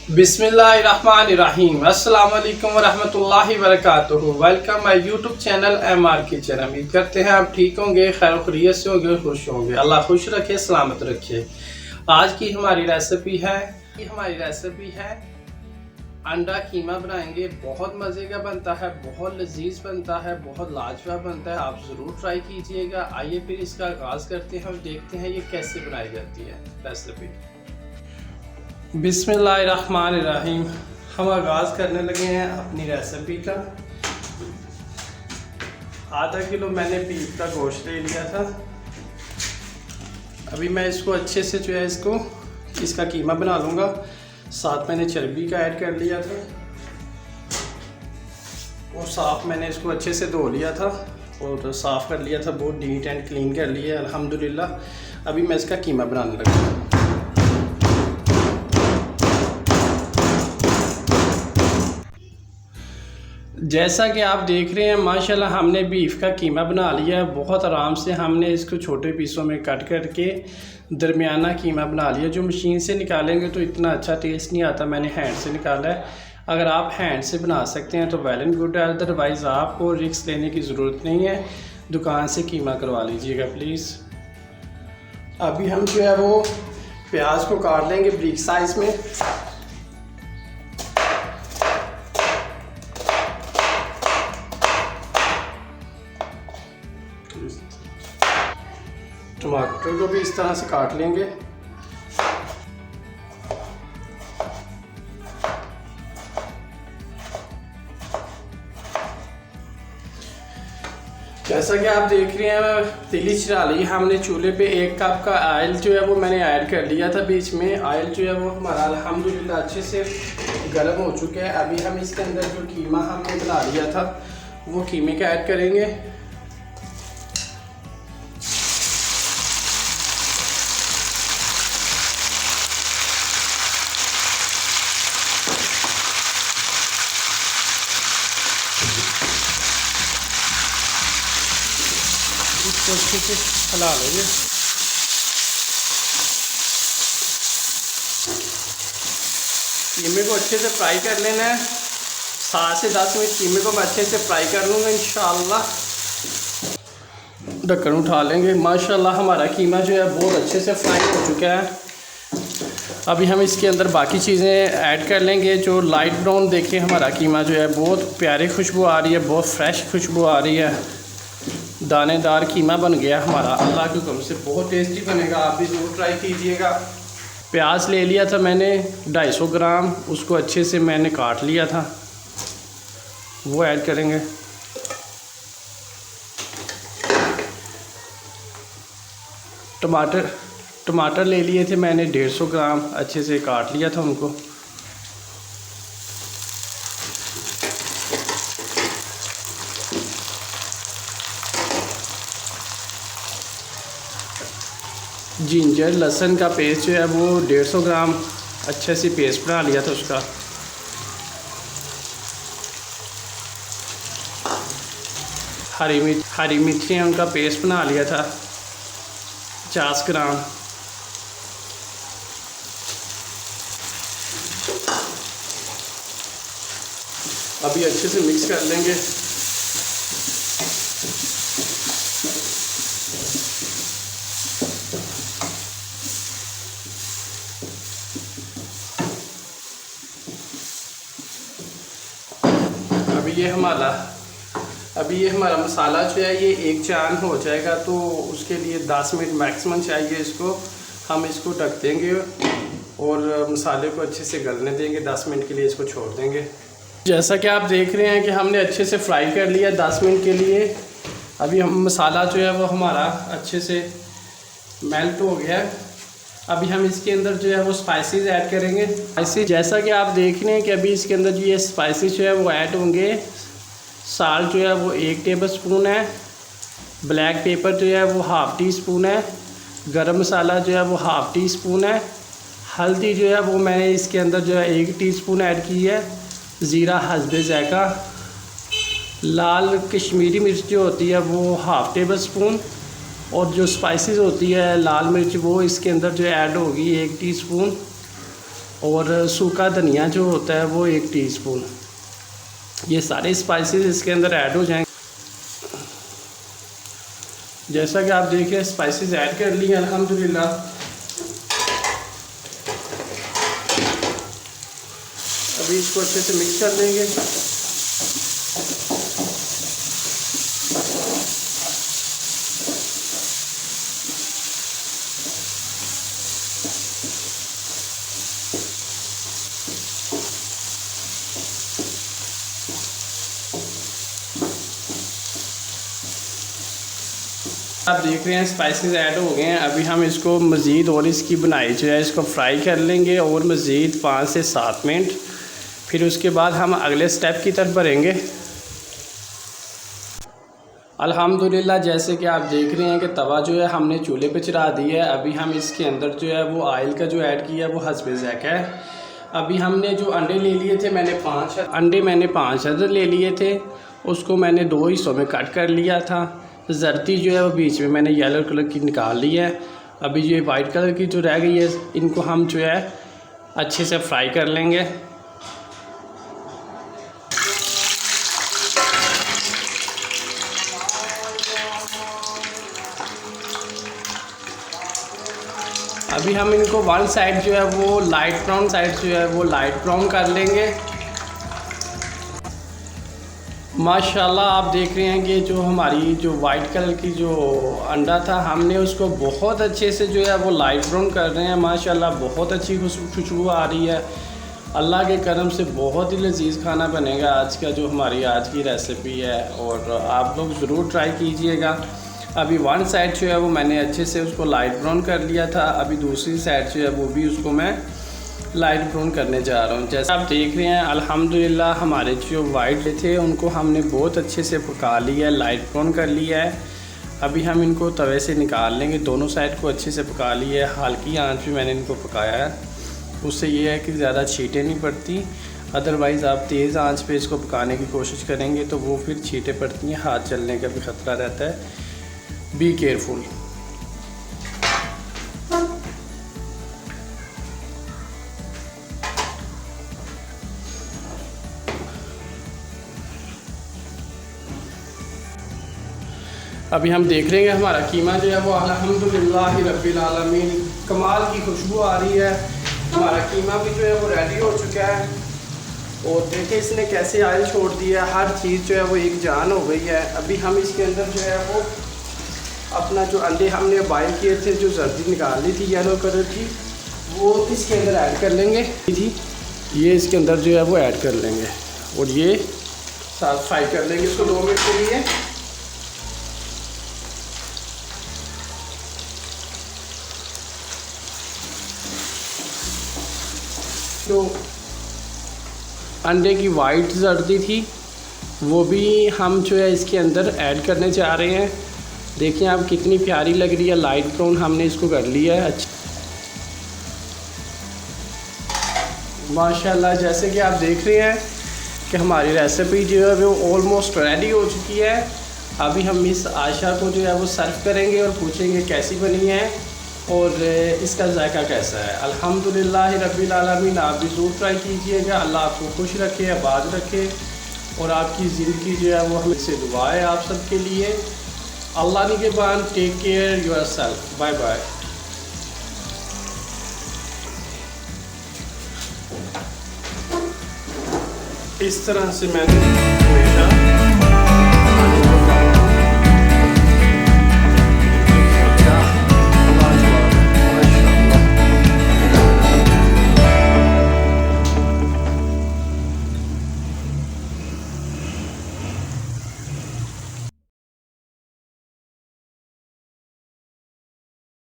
बिस्मिल्लाहिर्रहमानिर्रहीम। अस्सलाम वालेकुम वरहमतुल्लाहि वबरकातुहू। Welcome my YouTube channel MR kitchen. उम्मीद करते हैं आप ठीक होंगे, खैर खैरियत से होंगे, खुश होंगे। अल्लाह खुश रखे, सलामत रखे। आज की हमारी रेसिपी है अंडा कीमा बनाएंगे। बहुत मज़े का बनता है, बहुत लजीज बनता है, बहुत लाजवाब बनता है। आप ज़रूर ट्राई कीजिएगा। आइए फिर इसका आगाज़ करते हैं और देखते हैं ये कैसे बनाई जाती है रेसिपी। बिस्मिल्लाहिर्रहमानिर्रहीम। हम आगाज़ करने लगे हैं अपनी रेसिपी का। आधा किलो मैंने बीफ का गोश्त ले लिया था। अभी मैं इसको अच्छे से जो है इसका कीमा बना लूँगा। साथ मैंने चर्बी का ऐड कर लिया था और साफ़ मैंने इसको अच्छे से धो लिया था और साफ़ कर लिया था, बहुत नीट एंड क्लीन कर लिया अल्हम्दुलिल्लाह। अभी मैं इसका कीमा बनाने लगा। जैसा कि आप देख रहे हैं माशाल्लाह हमने बीफ का कीमा बना लिया है। बहुत आराम से हमने इसको छोटे पीसों में कट करके दरमियाना कीमा बना लिया। जो मशीन से निकालेंगे तो इतना अच्छा टेस्ट नहीं आता, मैंने हैंड से निकाला है। अगर आप हैंड से बना सकते हैं तो वेल एंड गुड है, अदरवाइज़ आपको रिस्क लेने की ज़रूरत नहीं है, दुकान से कीमा करवा लीजिएगा प्लीज़। अभी हम जो है वो प्याज को काट लेंगे ब्रिक साइज़ में। टमाटर को भी इस तरह से काट लेंगे। जैसा कि आप देख रहे हैं तीली चढ़ा ली हमने चूल्हे पे। 1 कप का ऑयल जो है वो मैंने ऐड कर लिया था बीच में। ऑयल जो है वो हमारा अल्हम्दुलिल्लाह अच्छे से गर्म हो चुका है। अभी हम इसके अंदर जो कीमा हमने बना लिया था वो कीमे का ऐड करेंगे। इसको अच्छे से हिला लेंगे। कीमे को अच्छे से फ्राई कर लेना है। 7 से 10 मिनट कीमे को मैं अच्छे से फ्राई कर लूँगा इंशाअल्लाह। ढक्कन उठा लेंगे। माशाल्लाह हमारा कीमा जो है बहुत अच्छे से फ्राई हो चुका है। अभी हम इसके अंदर बाकी चीज़ें ऐड कर लेंगे। जो लाइट ब्राउन देखिए हमारा कीमा जो है बहुत प्यारी खुशबू आ रही है, बहुत फ्रेश खुशबू आ रही है। दानेदार कीमा बन गया हमारा, अल्लाह के हुक्म से बहुत टेस्टी बनेगा। आप भी ज़रूर ट्राई कीजिएगा। प्याज ले लिया था मैंने 250 ग्राम, उसको अच्छे से मैंने काट लिया था, वो ऐड करेंगे। टमाटर ले लिए थे मैंने 150 ग्राम, अच्छे से काट लिया था उनको। जिंजर लहसुन का पेस्ट जो है वो 150 ग्राम अच्छे से पेस्ट बना लिया था उसका। हरी मिर्चियाँ उनका पेस्ट बना लिया था 50 ग्राम। अभी अच्छे से मिक्स कर लेंगे। अभी ये हमारा मसाला जो है ये 1 चान हो जाएगा, तो उसके लिए 10 मिनट मैक्सिमम चाहिए इसको। हम इसको ढक देंगे और मसाले को अच्छे से गलने देंगे। 10 मिनट के लिए इसको छोड़ देंगे। जैसा कि आप देख रहे हैं कि हमने अच्छे से फ्राई कर लिया 10 मिनट के लिए। अभी हम मसाला जो है वो हमारा अच्छे से मेल्ट हो गया। अभी हम इसके अंदर जो है वो स्पाइसेस ऐड करेंगे। स्पाइसेस जैसा कि आप देख रहे हैं कि अभी इसके अंदर जो ये स्पाइसेस जो है वो ऐड होंगे। साल्ट जो है वो 1 टेबल स्पून है। ब्लैक पेपर जो है वो ½ टी स्पून है। गरम मसाला जो है वो ½ टी स्पून है। हल्दी जो है वो मैंने इसके अंदर जो है 1 टीस्पून ऐड की है। ज़ीरा हस्बे ज़ायक़ा। लाल कश्मीरी मिर्च जो होती है वो ½ टेबल स्पून। और जो स्पाइसेस होती है लाल मिर्च वो इसके अंदर जो ऐड होगी 1 टीस्पून। और सूखा धनिया जो होता है वो 1 टीस्पून। ये सारे स्पाइसेस इसके अंदर ऐड हो जाएंगे। जैसा कि आप देखिए स्पाइसेस ऐड कर लिए अल्हम्दुलिल्लाह। अभी इसको अच्छे से मिक्स कर देंगे। आप देख रहे हैं स्पाइसेस ऐड हो गए हैं। अभी हम इसको मज़ीद और इसकी बनाई जो है इसको फ्राई कर लेंगे और मज़ीद 5 से 7 मिनट। फिर उसके बाद हम अगले स्टेप की तरफ बढ़ेंगे। अल्हम्दुलिल्लाह जैसे कि आप देख रहे हैं कि तवा जो है हमने चूल्हे पे चढ़ा दिया है। अभी हम इसके अंदर जो है वो ऑयल का जो ऐड किया है वो हस्बे ज़ायक़ा है। अभी हमने जो अंडे ले लिए थे, मैंने 5 अदद ले लिए थे। उसको मैंने 2 हिस्सों में कट कर लिया था। ज़र्दी जो है वो बीच में मैंने येलो कलर की निकाल ली है। अभी ये वाइट कलर की जो रह गई है इनको हम जो है अच्छे से फ्राई कर लेंगे। अभी हम इनको वन साइड जो है वो लाइट ब्राउन साइड जो है वो लाइट ब्राउन कर लेंगे। माशाल्लाह आप देख रहे हैं कि जो हमारी जो वाइट कलर की जो अंडा था हमने उसको बहुत अच्छे से जो है वो लाइट ब्राउन कर रहे हैं। माशाल्लाह बहुत अच्छी खुशबू आ रही है। अल्लाह के करम से बहुत ही लजीज खाना बनेगा आज का जो हमारी आज की रेसिपी है, और आप लोग ज़रूर ट्राई कीजिएगा। अभी वन साइड जो है वो मैंने अच्छे से उसको लाइट ब्राउन कर लिया था। अभी दूसरी साइड जो है वो भी उसको मैं लाइट ब्राउन करने जा रहा हूँ। जैसे आप देख रहे हैं अल्हम्दुलिल्लाह हमारे जो वाइट थे उनको हमने बहुत अच्छे से पका लिया है, लाइट ब्राउन कर लिया है। अभी हम इनको तवे से निकाल लेंगे। दोनों साइड को अच्छे से पका लिया है। हल्की आंच पे मैंने इनको पकाया है। उससे ये है कि ज़्यादा छींटे नहीं पड़ती। अदरवाइज़ आप तेज़ आंच पे इसको पकाने की कोशिश करेंगे तो वो फिर छींटे पड़ती हैं, हाथ जलने का भी ख़तरा रहता है। Be careful. अभी हम देख रहे हैं हमारा कीमा जो है वो अल्हम्दुलिल्लाह रब्बिल आलमीन कमाल की खुशबू आ रही है। हमारा कीमा भी जो है वो रेडी हो चुका है। और देखिए इसने कैसे ऑयल छोड़ दिया है, हर चीज़ जो है वो एक जान हो गई है। अभी हम इसके अंदर जो है वो अपना जो अंडे हमने बॉयल किए थे, जो जर्दी निकाल ली थी येलो कलर की, वो इसके अंदर ऐड कर लेंगे। ये इसके अंदर जो है वो ऐड कर लेंगे और ये साथ फ्राई कर लेंगे इसको 2 मिनट के लिए। जो अंडे की वाइट जर्दी थी वो भी हम जो है इसके अंदर ऐड करने जा रहे हैं। देखिए आप कितनी प्यारी लग रही है, लाइट ब्राउन हमने इसको कर लिया है। अच्छा माशाल्लाह जैसे कि आप देख रहे हैं कि हमारी रेसिपी जो है वो ऑलमोस्ट रेडी हो चुकी है। अभी हम मिस आयशा को जो है वो सर्व करेंगे और पूछेंगे कैसी बनी है और इसका जायका कैसा है। अल्हम्दुलिल्लाह रब्बिल आलमीन आप भी ज़रूर ट्राई कीजिएगा। अल्लाह आपको खुश रखे, आबाद रखे और आपकी ज़िंदगी जो है वो हमें से दुआ है आप सबके लिए। अल्लाह निगहबान। Take care yourself. Bye bye. इस तरह से मैंने